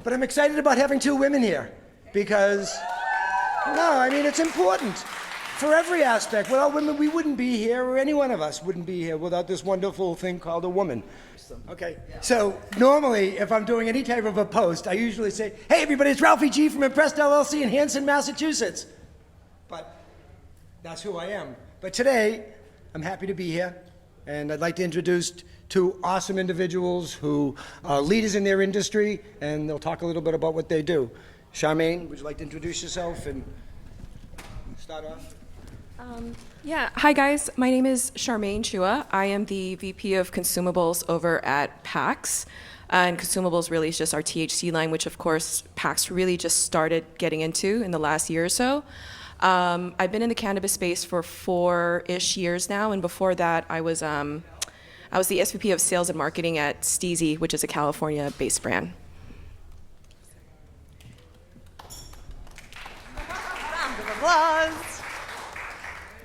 But I'm excited about having two women here because, no, I mean, it's important for every aspect. Without women, we wouldn't be here, or any one of us wouldn't be here without this wonderful thing called a woman. Okay, so normally, if I'm doing any type of a post, I usually say, hey, everybody, it's Ralphie G from Impressed LLC in Hanson, Massachusetts. But that's who I am. But today, I'm happy to be here, and I'd like to introduce two awesome individuals who are leaders in their industry, and they'll talk a little bit about what they do. Charmaine, would you like to introduce yourself and start off? Yeah, hi guys, my name is Charmaine Chua. I am the VP of Consumables over at PAX. And Consumables really is just our THC line, which of course PAX really just started getting into in the last year or so. I've been in the cannabis space for 4-ish years now, and before that I was the SVP of Sales and Marketing at Steezy, which is a California-based brand. Round of applause.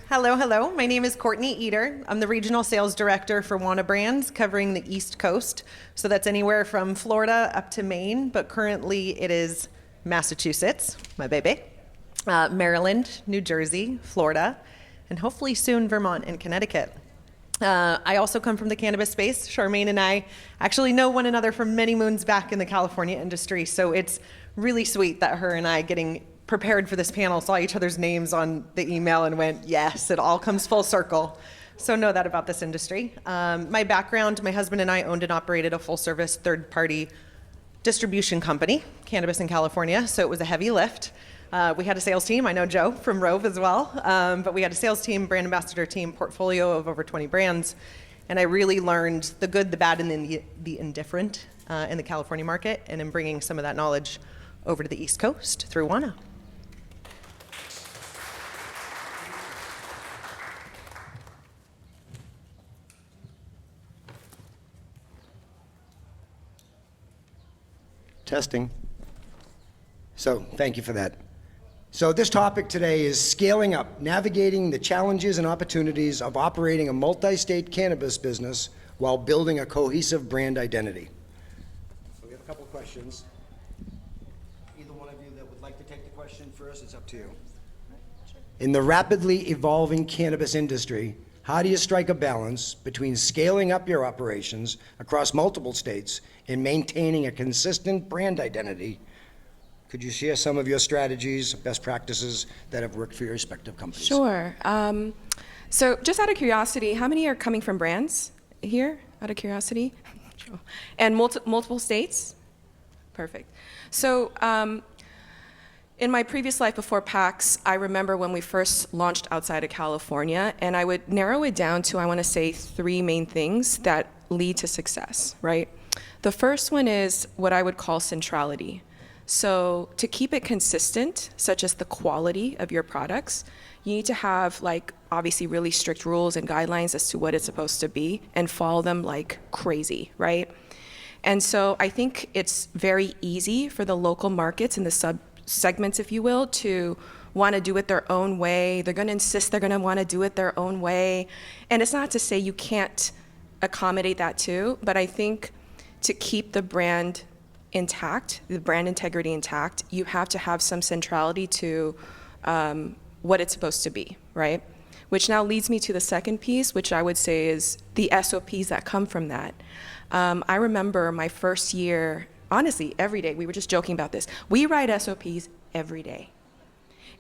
Hello, hello. My name is Courtney Eder. I'm the Regional Sales Director for WANA Brands, covering the East Coast. So that's anywhere from Florida up to Maine, but currently it is Massachusetts, my baby, Maryland, New Jersey, Florida, and hopefully soon Vermont and Connecticut. I also come from the cannabis space. Charmaine and I actually know one another from many moons back in the California industry, so it's really sweet that her and I, getting prepared for this panel, saw each other's names on the email and went, yes, it all comes full circle. So know that about this industry. My background, my husband and I owned and operated a full-service third-party distribution company, cannabis in California, so it was a heavy lift. We had a sales team. I know Joe from Rove as well, but we had a sales team, brand ambassador team, portfolio of over 20 brands, and I really learned the good, the bad, and the indifferent in the California market, and in bringing some of that knowledge over to the East Coast through WANA. Testing. So thank you for that. So this topic today is scaling up, navigating the challenges and opportunities of operating a multi-state cannabis business while building a cohesive brand identity. So we have a couple of questions. Either one of you that would like to take the question first, it's up to you. In the rapidly evolving cannabis industry, how do you strike a balance between scaling up your operations across multiple states and maintaining a consistent brand identity? Could you share some of your strategies, best practices that have worked for your respective companies? Sure. So just out of curiosity, how many are coming from brands here, out of curiosity? And multiple states? Perfect. So in my previous life before PAX, I remember when we first launched outside of California, and I would narrow it down to, I want to say, 3 main things that lead to success, right? The first one is what I would call centrality. So to keep it consistent, such as the quality of your products, you need to have, like, obviously really strict rules and guidelines as to what it's supposed to be and follow them like crazy, right? And so I think it's very easy for the local markets and the sub-segments, if you will, to want to do it their own way. They're going to insist they're going to want to do it their own way. And it's not to say you can't accommodate that too, but I think to keep the brand intact, the brand integrity intact, you have to have some centrality to what it's supposed to be, right? Which now leads me to the second piece, which I would say is the SOPs that come from that. I remember my first year, honestly, every day, we were just joking about this. We write SOPs every day.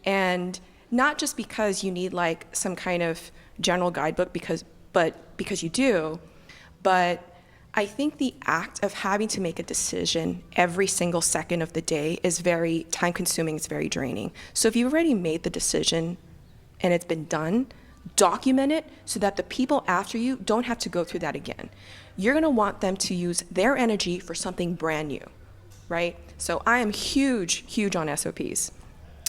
And not just because you need like some kind of general guidebook, but because you do, but I think the act of having to make a decision every single second of the day is very time consuming, it's very draining. So if you've already made the decision and it's been done, document it so that the people after you don't have to go through that again. You're gonna want them to use their energy for something brand new, right? So I am huge on SOPs.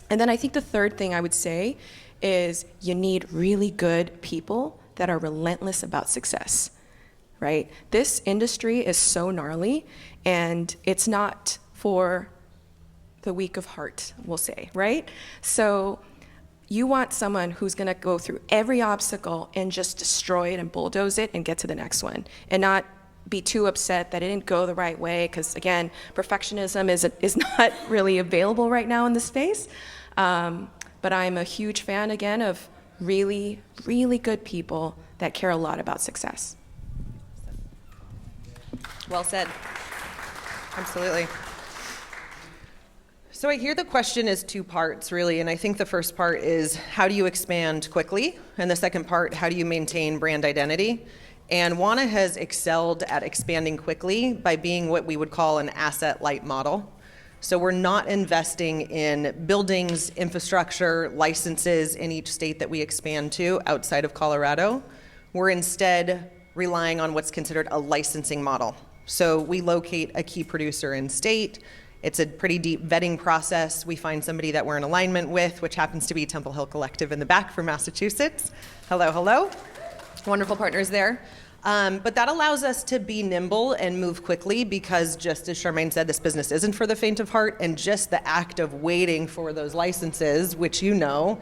And then I think the third thing I would say is you need really good people that are relentless about success. Right? This industry is so gnarly, and it's not for the weak of heart, we'll say, right? So you want someone who's gonna go through every obstacle and just destroy it and bulldoze it and get to the next one, and not be too upset that it didn't go the right way, because again, perfectionism is not really available right now in this space. But I'm a huge fan, again, of really, really good people that care a lot about success. Well said. Absolutely. So I hear the question is two parts, really, and I think the first part is how do you expand quickly? And the second part, how do you maintain brand identity? And WANA has excelled at expanding quickly by being what we would call an asset-light model. So we're not investing in buildings, infrastructure, licenses in each state that we expand to outside of Colorado. We're instead relying on what's considered a licensing model. So we locate a key producer in state. It's a pretty deep vetting process. We find somebody that we're in alignment with, which happens to be Temple Hill Collective in the back from Massachusetts. Hello, hello. Wonderful partners there. But that allows us to be nimble and move quickly because, just as Charmaine said, this business isn't for the faint of heart, and just the act of waiting for those licenses, which you know,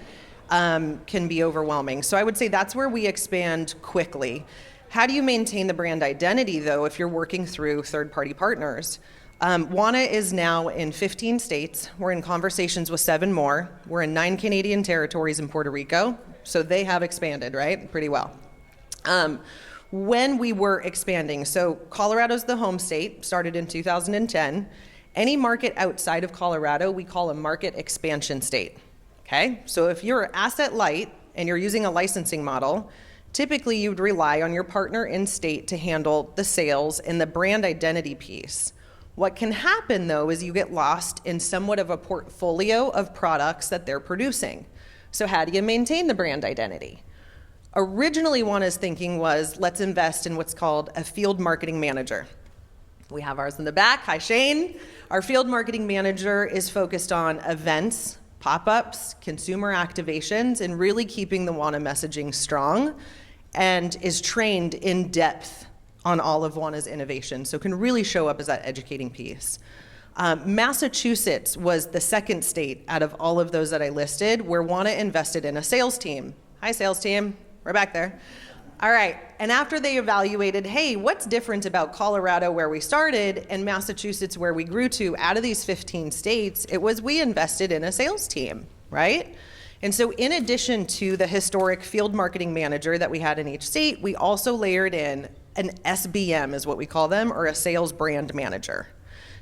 can be overwhelming. So I would say that's where we expand quickly. How do you maintain the brand identity, though, if you're working through third-party partners? WANA is now in 15 states. We're in conversations with 7 more. We're in 9 Canadian territories in Puerto Rico, so they have expanded, right? Pretty well. When we were expanding, so Colorado's the home state, started in 2010. Any market outside of Colorado, we call a market expansion state, okay? So if you're asset light and you're using a licensing model, typically you'd rely on your partner in state to handle the sales and the brand identity piece. What can happen, though, is you get lost in somewhat of a portfolio of products that they're producing. So how do you maintain the brand identity? Originally, WANA's thinking was, let's invest in what's called a field marketing manager. We have ours in the back. Hi, Shane. Our field marketing manager is focused on events, pop-ups, consumer activations, and really keeping the WANA messaging strong, and is trained in depth on all of WANA's innovation, so can really show up as that educating piece. Massachusetts was the second state out of all of those that I listed where WANA invested in a sales team. Hi, sales team. We're back there. All right, and after they evaluated, hey, what's different about Colorado where we started and Massachusetts where we grew to out of these 15 states, it was we invested in a sales team, right? And so in addition to the historic field marketing manager that we had in each state, we also layered in an SBM is what we call them, or a sales brand manager.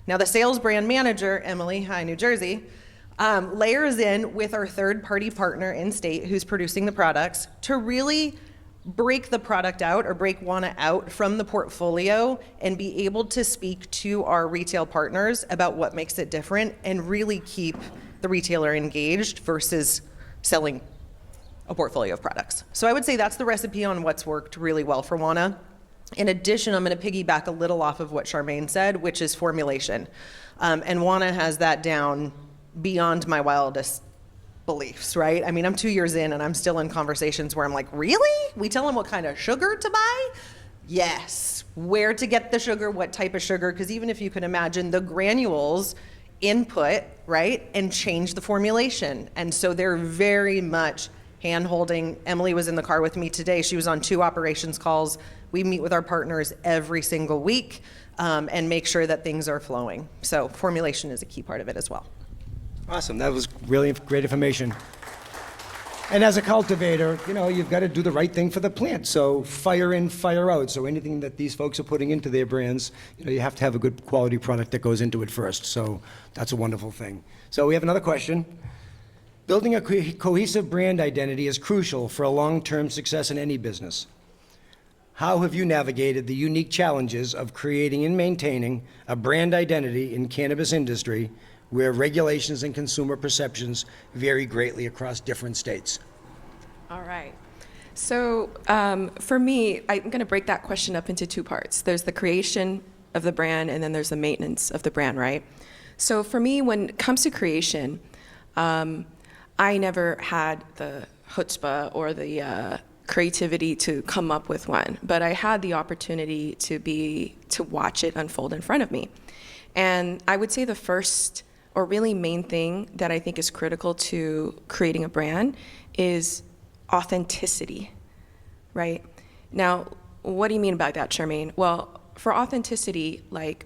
Now the sales brand manager, Emily, hi, New Jersey, layers in with our third-party partner in state who's producing the products to really break the product out or break WANA out from the portfolio and be able to speak to our retail partners about what makes it different and really keep the retailer engaged versus selling a portfolio of products. So I would say that's the recipe on what's worked really well for WANA. In addition, I'm going to piggyback a little off of what Charmaine said, which is formulation. And WANA has that down beyond my wildest beliefs, right? I mean, I'm 2 years in and I'm still in conversations where I'm like, really? We tell them what kind of sugar to buy? Yes. Where to get the sugar, what type of sugar, because even if you can imagine the granules input, right, and change the formulation. And so they're very much hand-holding. Emily was in the car with me today. She was on 2 operations calls. We meet with our partners every single week and make sure that things are flowing. So formulation is a key part of it as well. Awesome. That was really great information. And as a cultivator, you know, you've got to do the right thing for the plant. So fire in, fire out. So anything that these folks are putting into their brands, you know, you have to have a good quality product that goes into it first. So that's a wonderful thing. So we have another question. Building a cohesive brand identity is crucial for a long-term success in any business. How have you navigated the unique challenges of creating and maintaining a brand identity in cannabis industry where regulations and consumer perceptions vary greatly across different states? All right. So for me, I'm going to break that question up into 2 parts. There's the creation of the brand, and then there's the maintenance of the brand, right? So for me, when it comes to creation, I never had the chutzpah or the creativity to come up with one, but I had the opportunity to watch it unfold in front of me. And I would say the first or really main thing that I think is critical to creating a brand is authenticity, right? Now, what do you mean by that, Charmaine? Well, for authenticity, like,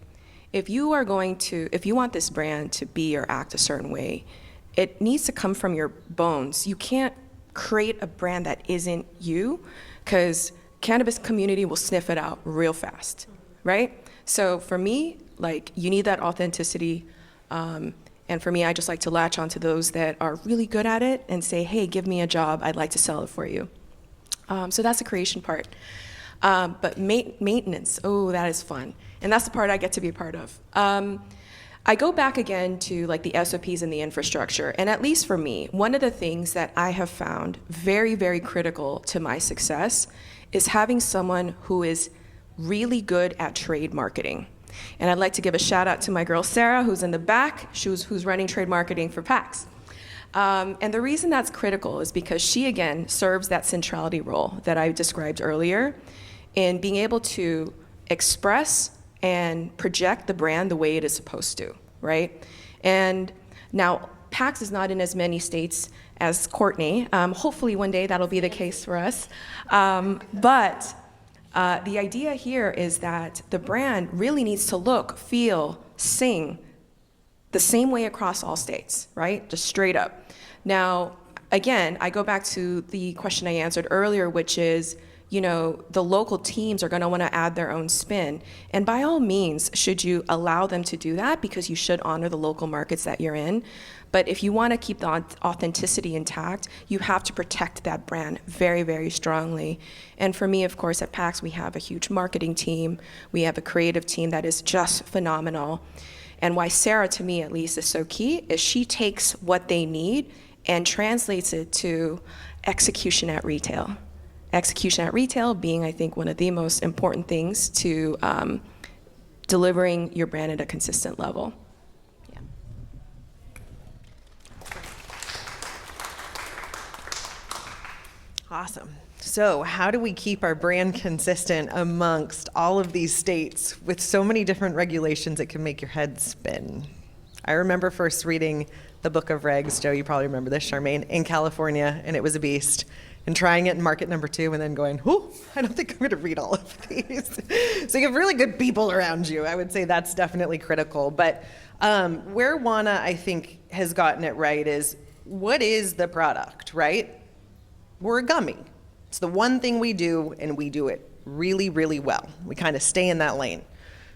if you want this brand to be or act a certain way, it needs to come from your bones. You can't create a brand that isn't you, because cannabis community will sniff it out real fast, right? So for me, like, you need that authenticity. And for me, I just like to latch onto those that are really good at it and say, hey, give me a job, I'd like to sell it for you. So that's the creation part. But maintenance, oh, that is fun. And that's the part I get to be a part of. I go back again to like the SOPs and the infrastructure. And at least for me, one of the things that I have found very, very critical to my success is having someone who is really good at trade marketing. And I'd like to give a shout out to my girl Sarah, who's in the back, who's running trade marketing for PAX. And the reason that's critical is because she, again, serves that centrality role that I described earlier in being able to express and project the brand the way it is supposed to, right? And now, PAX is not in as many states as Courtney. Hopefully one day that'll be the case for us. But the idea here is that the brand really needs to look, feel, sing the same way across all states, right? Just straight up. Now, again, I go back to the question I answered earlier, which is, the local teams are going to want to add their own spin. And by all means, should you allow them to do that, because you should honor the local markets that you're in. But if you want to keep the authenticity intact, you have to protect that brand very, very strongly. And for me, of course, at PAX, we have a huge marketing team. We have a creative team that is just phenomenal. And why Sarah, to me at least, is so key is she takes what they need and translates it to execution at retail. Execution at retail being, I think, one of the most important things to delivering your brand at a consistent level. Yeah. Awesome. So how do we keep our brand consistent amongst all of these states with so many different regulations that can make your head spin? I remember first reading the book of regs, Joe, you probably remember this, Charmaine, in California, and it was a beast. And trying it in market number 2 and then going, I don't think I'm going to read all of these. So you have really good people around you. I would say that's definitely critical. But where WANA, I think, has gotten it right is, what is the product, right? We're a gummy. It's the one thing we do, and we do it really, really well. We kind of stay in that lane.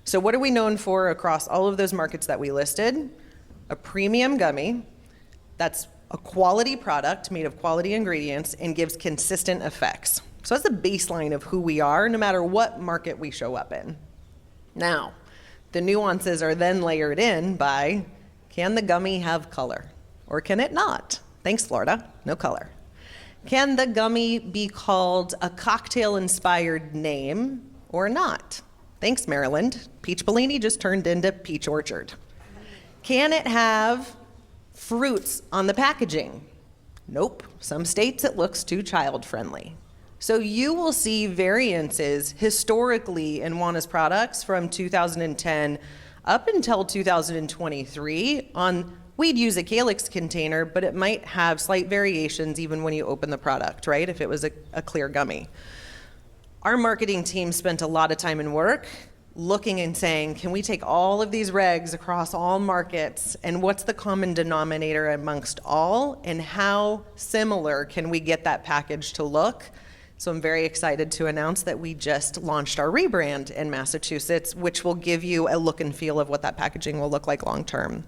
So what are we known for across all of those markets that we listed? A premium gummy that's a quality product made of quality ingredients and gives consistent effects. So that's the baseline of who we are, no matter what market we show up in. Now, the nuances are then layered in by, can the gummy have color? Or can it not? Thanks, Florida, no color. Can the gummy be called a cocktail-inspired name or not? Thanks, Maryland. Peach Bellini just turned into Peach Orchard. Can it have fruits on the packaging? Nope. Some states it looks too child-friendly. So you will see variances historically in WANA's products from 2010 up until 2023 on, we'd use a calyx container, but it might have slight variations even when you open the product, right? If it was a clear gummy. Our marketing team spent a lot of time and work looking and saying, can we take all of these regs across all markets, and what's the common denominator amongst all, and how similar can we get that package to look? So I'm very excited to announce that we just launched our rebrand in Massachusetts, which will give you a look and feel of what that packaging will look like long term.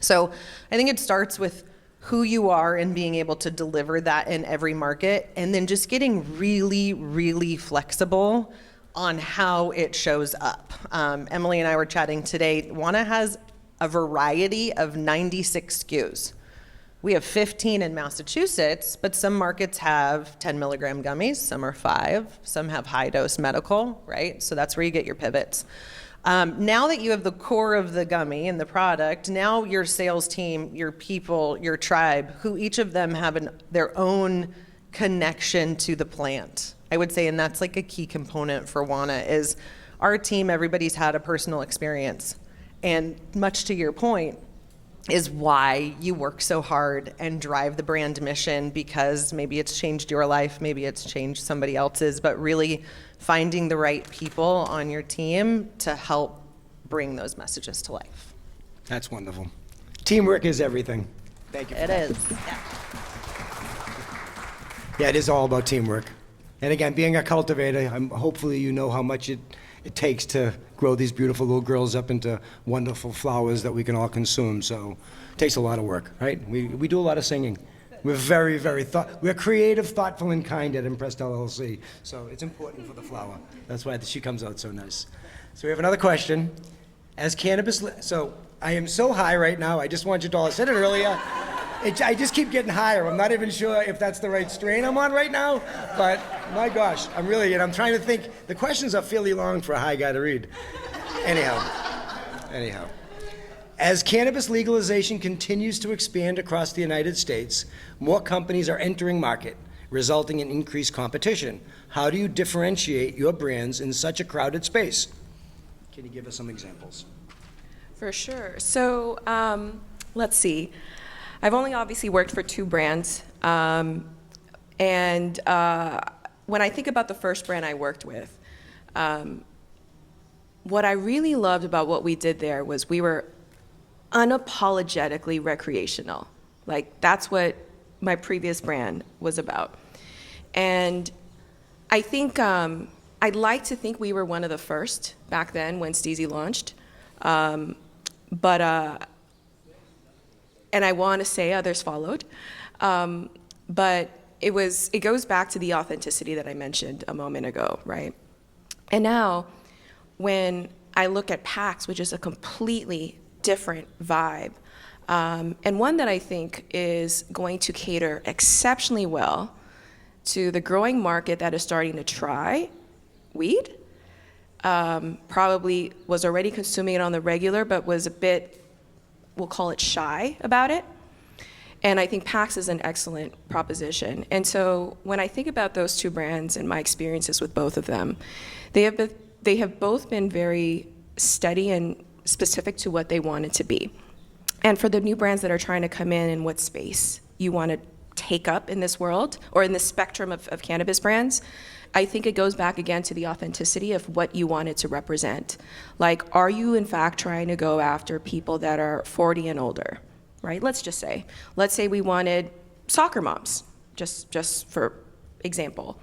So I think it starts with who you are and being able to deliver that in every market, and then just getting really, really flexible on how it shows up. Emily and I were chatting today. WANA has a variety of 96 SKUs. We have 15 in Massachusetts, but some markets have 10 milligram gummies, some are 5, some have high dose medical, right? So that's where you get your pivots. Now that you have the core of the gummy and the product, now your sales team, your people, your tribe, who each of them have their own connection to the plant. I would say, and that's like a key component for WANA, is our team, everybody's had a personal experience. And much to your point, is why you work so hard and drive the brand mission, because maybe it's changed your life, maybe it's changed somebody else's, but really finding the right people on your team to help bring those messages to life. That's wonderful. Teamwork is everything. Thank you for It that. is. Yeah. Yeah, it is all about teamwork. And again, being a cultivator, hopefully you know how much it takes to grow these beautiful little girls up into wonderful flowers that we can all consume. So it takes a lot of work, right? We do a lot of singing. We're very, we're creative, thoughtful, and kind at Impressed LLC. So it's important for the flower. That's why she comes out so nice. So we have another question. As cannabis, so I am so high right now, I just want you to all, I said it earlier, I just keep getting higher. I'm not even sure if that's the right strain I'm on right now, but my gosh, I'm really, and I'm trying to think, the questions are fairly long for a high guy to read. Anyhow. As cannabis legalization continues to expand across the United States, more companies are entering market, resulting in increased competition. How do you differentiate your brands in such a crowded space? Can you give us some examples? For sure. So let's see. I've only obviously worked for 2 brands. And when I think about the first brand I worked with, what I really loved about what we did there was we were unapologetically recreational. Like, that's what my previous brand was about. And I think, I'd like to think we were one of the first back then when Steezy launched. And I want to say others followed. But it goes back to the authenticity that I mentioned a moment ago, right? And now, when I look at PAX, which is a completely different vibe, and one that I think is going to cater exceptionally well to the growing market that is starting to try weed, probably was already consuming it on the regular, but was a bit, we'll call it shy about it. And I think PAX is an excellent proposition. And so when I think about those 2 brands and my experiences with both of them, they have both been very steady and specific to what they want it to be. And for the new brands that are trying to come in what space you want to take up in this world, or in the spectrum of cannabis brands, I think it goes back again to the authenticity of what you want it to represent. Like, are you in fact trying to go after people that are 40 and older, right? Let's say we wanted soccer moms, just for example.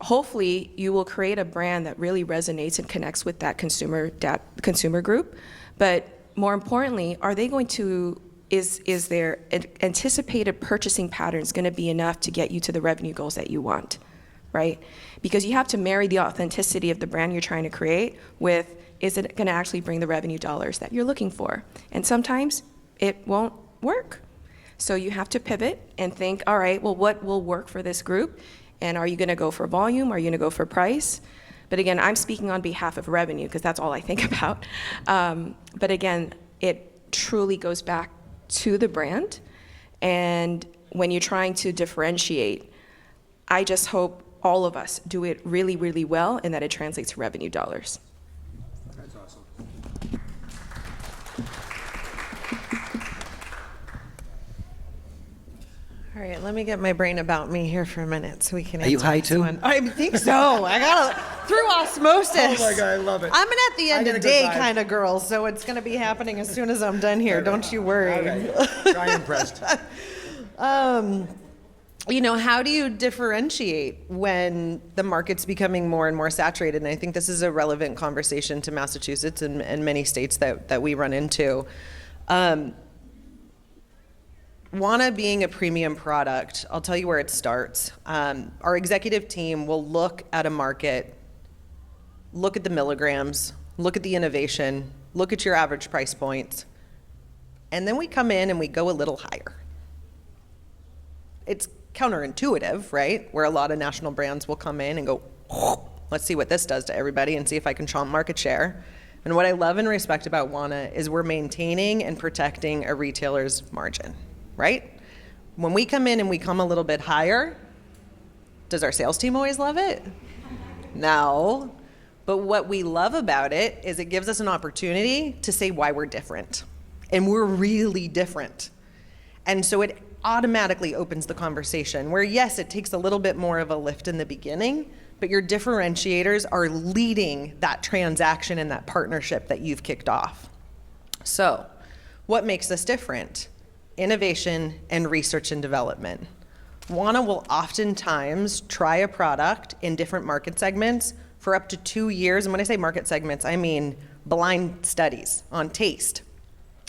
Hopefully you will create a brand that really resonates and connects with that consumer group. But more importantly, are they going to, is their anticipated purchasing patterns going to be enough to get you to the revenue goals that you want, right? Because you have to marry the authenticity of the brand you're trying to create with, is it going to actually bring the revenue dollars that you're looking for? And sometimes it won't work. So you have to pivot and think, all right, well, what will work for this group? And are you going to go for volume? Are you going to go for price? But again, I'm speaking on behalf of revenue because that's all I think about. But again, it truly goes back to the brand. And when you're trying to differentiate, I just hope all of us do it really, really well and that it translates to revenue dollars. That's awesome. All right, let me get my brain about me here for a minute so we can Are you answer high this too? one. I think so. I gotta, through osmosis. Oh my God, I love it. I'm an at the end I got of a good day vibe. kind of girl, so it's gonna be happening as soon as I'm done here. Don't you worry. All right. Try impressed. You know, how do you differentiate when the market's becoming more and more saturated? And I think this is a relevant conversation to Massachusetts and many states that we run into. WANA being a premium product, I'll tell you where it starts. Our executive team will look at a market, look at the milligrams, look at the innovation, look at your average price points, and then we come in and we go a little higher. It's counterintuitive, right? Where a lot of national brands will come in and go, let's see what this does to everybody and see if I can chomp market share. And what I love and respect about WANA is we're maintaining and protecting a retailer's margin, right? When we come in and we come a little bit higher, does our sales team always love it? No. But what we love about it is it gives us an opportunity to say why we're different. And we're really different. And so it automatically opens the conversation where, yes, it takes a little bit more of a lift in the beginning, but your differentiators are leading that transaction and that partnership that you've kicked off. So what makes us different? Innovation and research and development. WANA will oftentimes try a product in different market segments for up to 2 years. And when I say market segments, I mean blind studies on taste,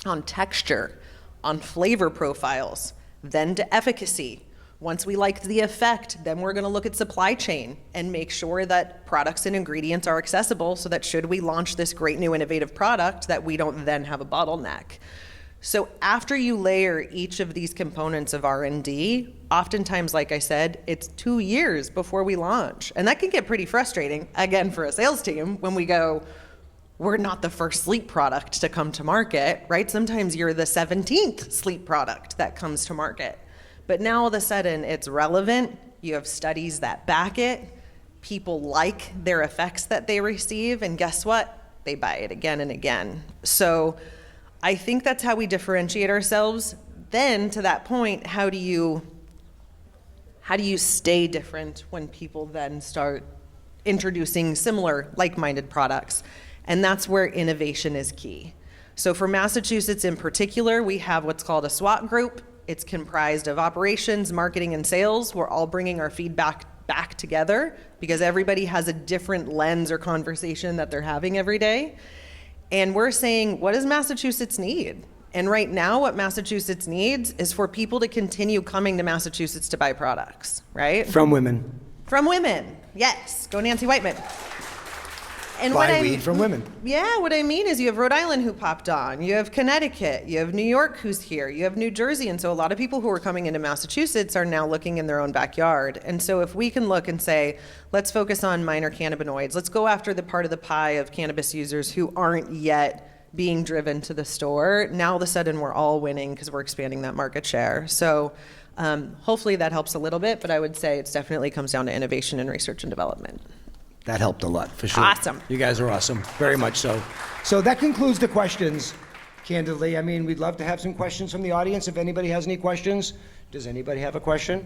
on texture, on flavor profiles, then to efficacy. Once we like the effect, then we're gonna look at supply chain and make sure that products and ingredients are accessible so that should we launch this great new innovative product, that we don't then have a bottleneck. So after you layer each of these components of R&D, oftentimes, like I said, it's 2 years before we launch. And that can get pretty frustrating, again, for a sales team when we go, we're not the first sleep product to come to market, right? Sometimes you're the 17th sleep product that comes to market. But now all of a sudden it's relevant, you have studies that back it, people like their effects that they receive, and guess what? They buy it again and again. So I think that's how we differentiate ourselves. Then to that point, how do you stay different when people then start introducing similar like-minded products? And that's where innovation is key. So for Massachusetts in particular, we have what's called a SWAT group. It's comprised of operations, marketing, and sales. We're all bringing our feedback back together because everybody has a different lens or conversation that they're having every day. And we're saying, what does Massachusetts need? And right now, what Massachusetts needs is for people to continue coming to Massachusetts to buy products, right? From women. From women, yes. Go Nancy Whiteman. And Buy weed from women. Yeah, what I mean is you have Rhode Island who popped on, you have Connecticut, you have New York who's here, you have New Jersey, and so a lot of people who are coming into Massachusetts are now looking in their own backyard. And so if we can look and say, let's focus on minor cannabinoids, let's go after the part of the pie of cannabis users who aren't yet being driven to the store, now all of a sudden we're all winning because we're expanding that market share. So hopefully that helps a little bit, but I would say it definitely comes down to innovation and research and development. That helped a lot, for sure. Awesome. You guys are awesome, very much so. So that concludes the questions, candidly. I mean, we'd love to have some questions from the audience if anybody has any questions. Does anybody have a question?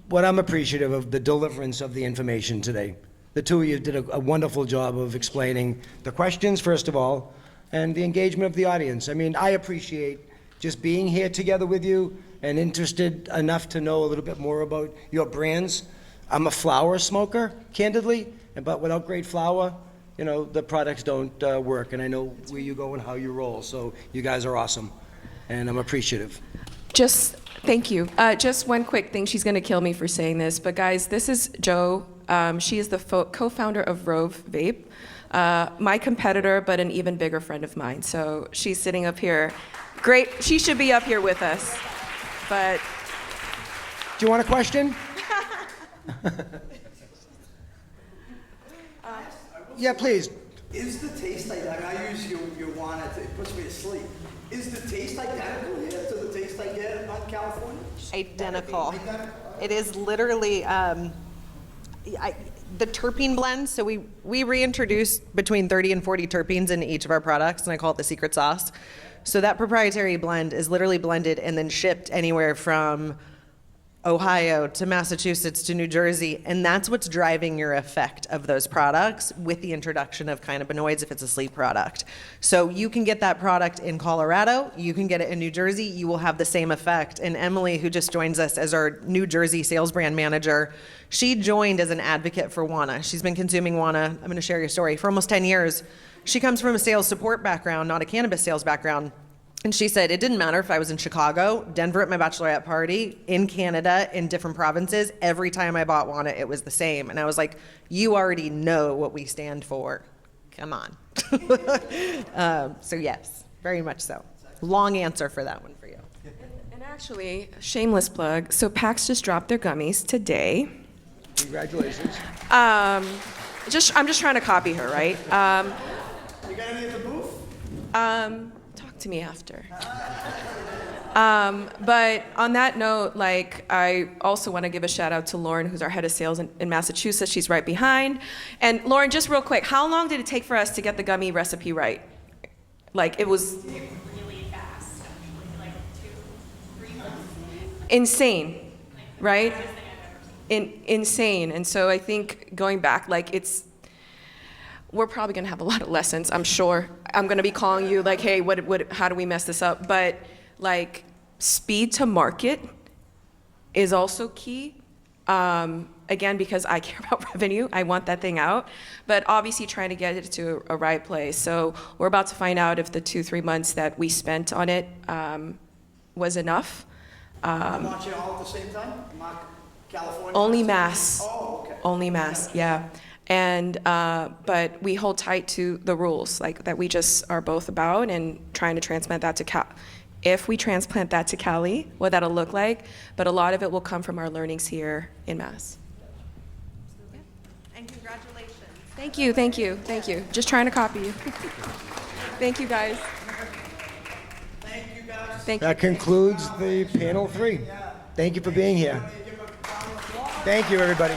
What I'm appreciative of, the deliverance of the information today. The two of you did a wonderful job of explaining the questions, first of all, and the engagement of the audience. I mean, I appreciate just being here together with you and interested enough to know a little bit more about your brands. I'm a flower smoker, candidly, but without great flower, you know, the products don't work, and I know where you go and how you roll, so you guys are awesome, and I'm appreciative. Thank you. Just one quick thing. She's going to kill me for saying this, but guys, this is Jo. She is the co-founder of Rove Vape, my competitor, but an even bigger friend of mine. So she's sitting up here. Great. She should be up here with us. But Do you want a question? Yeah, please. Is the taste I use your WANA, it puts me to sleep. Is the taste identical here to the taste I get in California? Identical. It is literally the terpene blend. So we reintroduced between 30 and 40 terpenes in each of our products, and I call it the secret sauce. So that proprietary blend is literally blended and then shipped anywhere from Ohio to Massachusetts to New Jersey, and that's what's driving your effect of those products with the introduction of cannabinoids if it's a sleep product. So you can get that product in Colorado, you can get it in New Jersey, you will have the same effect. And Emily, who just joins us as our New Jersey sales brand manager, she joined as an advocate for WANA. She's been consuming WANA, I'm gonna share your story, for almost 10 years. She comes from a sales support background, not a cannabis sales background. And she said, it didn't matter if I was in Chicago, Denver at my bachelorette party, in Canada, in different provinces, every time I bought WANA, it was the same. And I was like, you already know what we stand for. Come on. So yes, very much so. Long answer for that one for you. And actually, shameless plug, so PAX just dropped their gummies today. Congratulations. I'm just trying to copy her, right? You got any at the booth? Talk to me after. But on that note, like, I also want to give a shout out to Lauren, who's our head of sales in Massachusetts. She's right behind. And Lauren, just real quick, how long did it take for us to get the gummy recipe right? Like it was really fast, actually, like 2-3 months. insane, right? Insane. And so I think going back, like we're probably gonna have a lot of lessons, I'm sure. I'm gonna be calling you like, hey, how do we mess this up? But like speed to market is also key. Again, because I care about revenue, I want that thing out, but obviously trying to get it to a right place. So we're about to find out if the 2-3 months that we spent on it was enough. Montreal at the same time? California? Only Mass. Oh, okay. Only Mass, yeah. And but we hold tight to the rules, like that we just are both about, and trying to transplant that to if we transplant that to Cali, what that'll look like. But a lot of it will come from our learnings here in Mass. And congratulations. Thank you, thank you, thank you. Just trying to copy you. Thank you, guys. Thank you, guys. Thank you. That concludes the panel 3. Thank you for being here. Thank you, everybody.